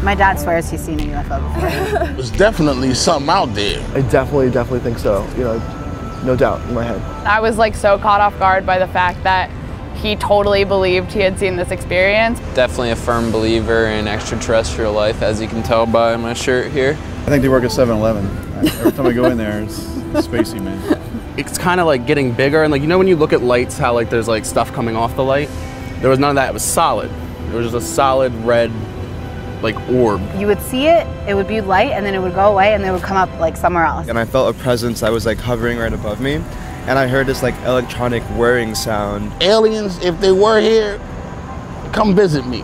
My dad swears he's seen a UFO before. There's definitely something out there. I definitely think so. You know, no doubt in my head. I was like so caught off guard by the fact that he totally believed he had seen this experience. Definitely a firm believer in extraterrestrial life, as you can tell by my shirt here. I think they work at 7-Eleven. Every time I go in there, it's spacey, man. It's kind of like getting bigger, and like, you know when you look at lights, how like there's like stuff coming off the light? There was none of that, it was solid. It was just a solid red, like, orb. You would see it, it would be light, and then it would go away, and then it would come up like somewhere else. And I felt a presence that was like hovering right above me, and I heard this like electronic whirring sound. Aliens, if they were here, come visit me.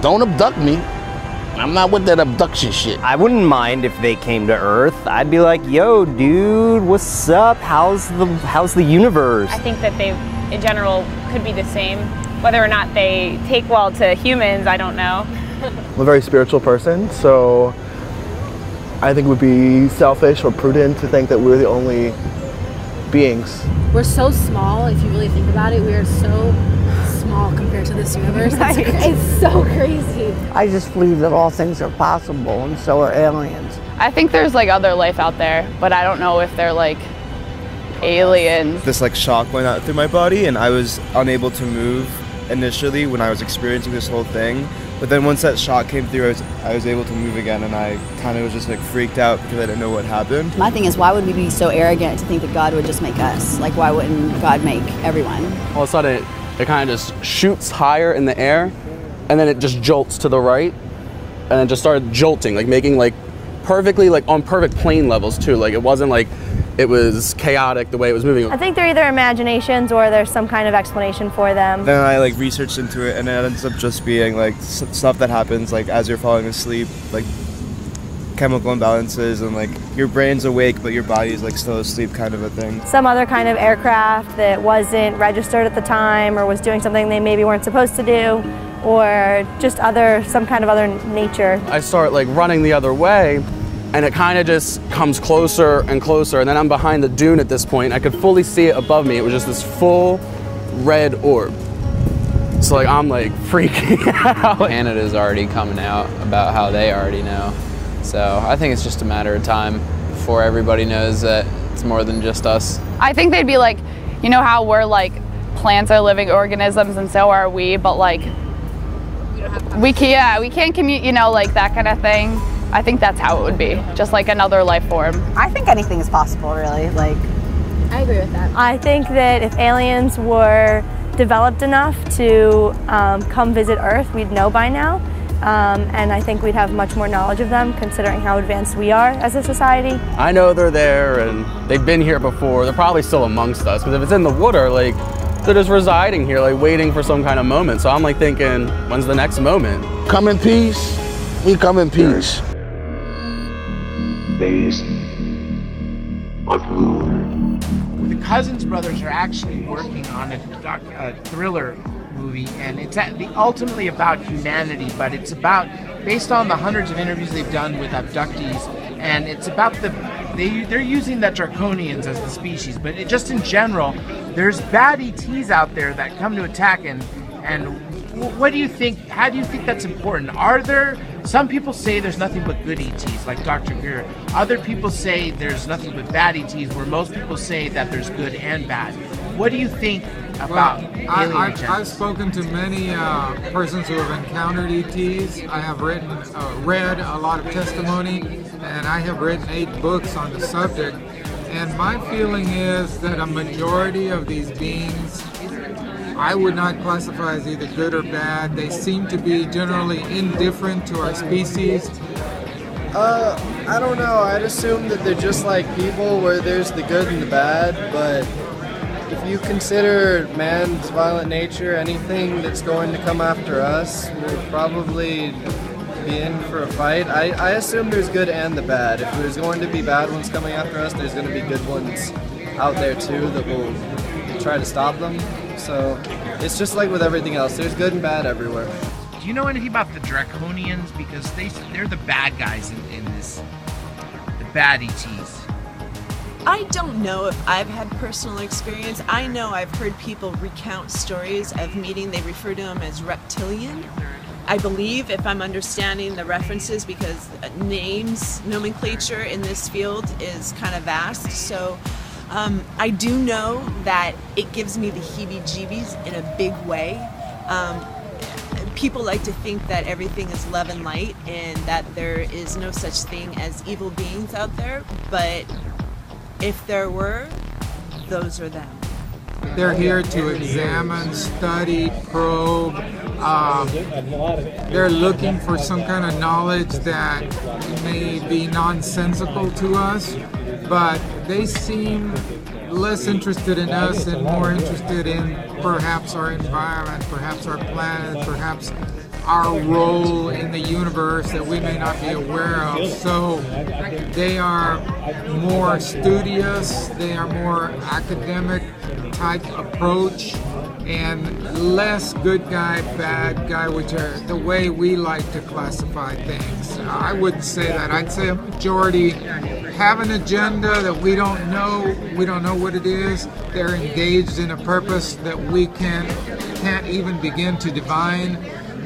Don't abduct me. I'm not with that abduction shit. I wouldn't mind if they came to Earth. I'd be like, yo, dude, what's up? How's the universe? I think that they, in general, could be the same. Whether or not they take well to humans, I don't know. I'm a very spiritual person, so I think it would be selfish or prudent to think that we're the only beings. We're so small, if you really think about it. We are so small compared to this universe. It's so crazy. I just believe that all things are possible, and so are aliens. I think there's like other life out there, but I don't know if they're like aliens. This like shock went out through my body, and I was unable to move initially when I was experiencing this whole thing. But then once that shock came through, I was able to move again, and I kind of was just like freaked out because I didn't know what happened. My thing is, why would we be so arrogant to think that God would just make us? Like, why wouldn't God make everyone? All of a sudden, it kind of just shoots higher in the air, and then it just jolts to the right, and then just started jolting, like making like perfectly, like on perfect plane levels too. Like it wasn't like it was chaotic the way it was moving. I think they're either imaginations or there's some kind of explanation for them. Then I like researched into it, and it ends up just being like stuff that happens like as you're falling asleep, like chemical imbalances, and like your brain's awake but your body is like still asleep, kind of a thing. Some other kind of aircraft that wasn't registered at the time or was doing something they maybe weren't supposed to do, or just some kind of other nature. I start like running the other way, and it kind of just comes closer and closer, and then I'm behind the dune at this point. I could fully see it above me. It was just this full red orb. So like I'm like freaking out. Canada's already coming out about how they already know. So I think it's just a matter of time before everybody knows that it's more than just us. I think they'd be like, you know how we're like, plants are living organisms and so are we, but like, we can't commute, you know, like that kind of thing. I think that's how it would be, just like another life form. I think anything is possible, really. Like, I agree with that. I think that if aliens were developed enough to come visit Earth, we'd know by now. And I think we'd have much more knowledge of them, considering how advanced we are as a society. I know they're there, and they've been here before. They're probably still amongst us, because if it's in the water, like, they're just residing here, like waiting for some kind of moment. So I'm like thinking, when's the next moment? Come in peace, we come in peace. Based on moon. The Cousins brothers are actually working on a thriller movie, and it's ultimately about humanity, but it's based on the hundreds of interviews they've done with abductees, and it's about they're using the Draconians as the species, but just in general, there's bad ETs out there that come to attack, and what do you think? How do you think that's important? Are there? Some people say there's nothing but good ETs, like Dr. Greer. Other people say there's nothing but bad ETs, where most people say that there's good and bad. What do you think about alien agents? I've spoken to many persons who have encountered ETs. I have read a lot of testimony, and I have written 8 books on the subject. And my feeling is that a majority of these beings, I would not classify as either good or bad. They seem to be generally indifferent to our species. I don't know. I'd assume that they're just like people, where there's the good and the bad, but if you consider man's violent nature, anything that's going to come after us will probably be in for a fight. I assume there's good and the bad. If there's going to be bad ones coming after us, there's going to be good ones out there too that will try to stop them. So it's just like with everything else. There's good and bad everywhere. Do you know anything about the Draconians? Because they're the bad guys in this, the bad ETs. I don't know if I've had personal experience. I know I've heard people recount stories of meeting, they refer to them as reptilian. I believe, if I'm understanding the references, because names, nomenclature in this field is kind of vast. So I do know that it gives me the heebie-jeebies in a big way. People like to think that everything is love and light and that there is no such thing as evil beings out there, but if there were, those are them. They're here to examine, study, probe. They're looking for some kind of knowledge that may be nonsensical to us, but they seem less interested in us and more interested in perhaps our environment, perhaps our planet, perhaps our role in the universe that we may not be aware of. So they are more studious, they are more academic type approach, and less good guy, bad guy, which are the way we like to classify things. I wouldn't say that. I'd say a majority have an agenda that we don't know what it is. They're engaged in a purpose that we can't even begin to divine.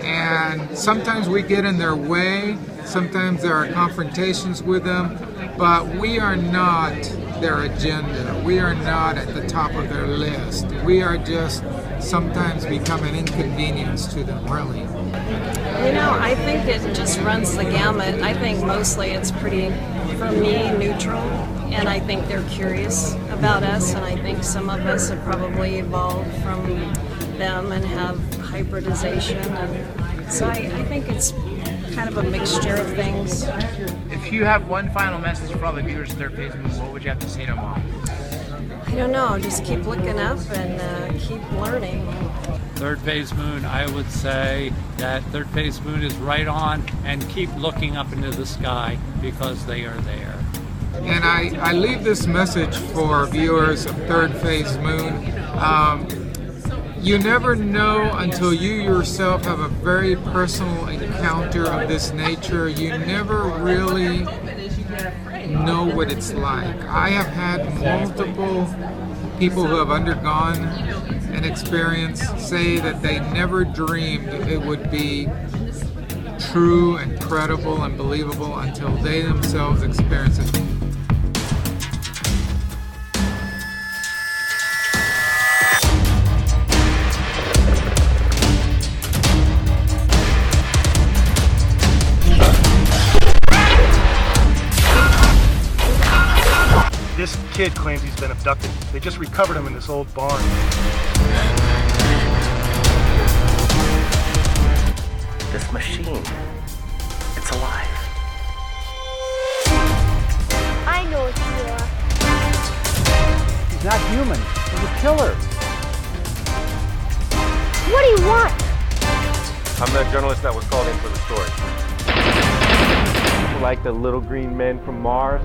And sometimes we get in their way, sometimes there are confrontations with them, but we are not their agenda. We are not at the top of their list. We are just sometimes become an inconvenience to them, really. You know, I think it just runs the gamut. I think mostly it's pretty, for me, neutral. And I think they're curious about us, and I think some of us have probably evolved from them and have hybridization. And so I think it's kind of a mixture of things. If you have one final message for all the viewers of Third Phase Moon, what would you have to say to them all? I don't know, just keep looking up and keep learning. Third Phase Moon, I would say that Third Phase Moon is right on, and keep looking up into the sky because they are there. And I leave this message for viewers of Third Phase Moon. You never know until you yourself have a very personal encounter of this nature. You never really know what it's like. I have had multiple people who have undergone an experience say that they never dreamed it would be true and credible and believable until they themselves experience it. This kid claims he's been abducted. They just recovered him in this old barn. This machine, it's alive. I know what you are. He's not human. He's a killer. What do you want? I'm the journalist that was called in for the story. Like the little green men from Mars.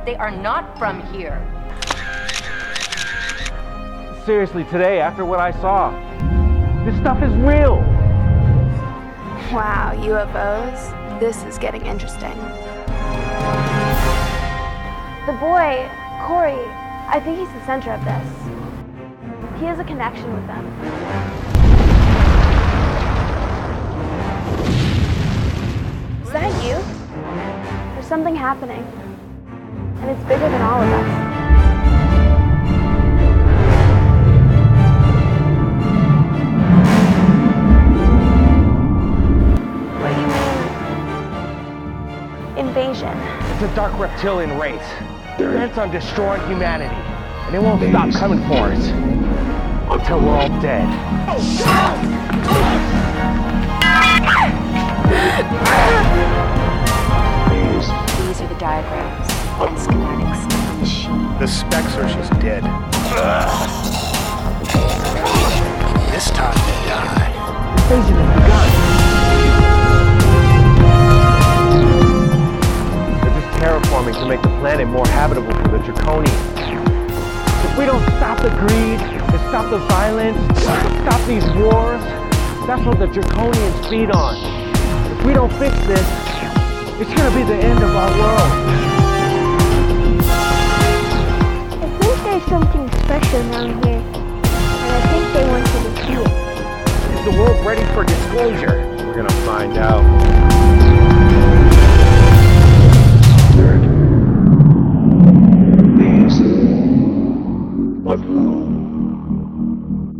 They are not from here. Seriously, today, after what I saw, this stuff is real. Wow, UFOs. This is getting interesting. The boy, Corey, I think he's the center of this. He has a connection with them. Is that you? There's something happening. And it's bigger than all of us. What do you mean? Invasion. It's a dark reptilian race. They're bent on destroying humanity. And they won't stop coming for us until we're all dead. These are the diagrams and schematics of the machine. The specs are she's dead. This time to die. Invasion has begun. They're just terraforming to make the planet more habitable for the Draconians. If we don't stop the greed, and stop the violence, stop these wars, that's what the Draconians feed on. If we don't fix this, it's gonna be the end of our world. I think there's something special around here, and I think they want you to see it. Is the world ready for disclosure? We're gonna find out.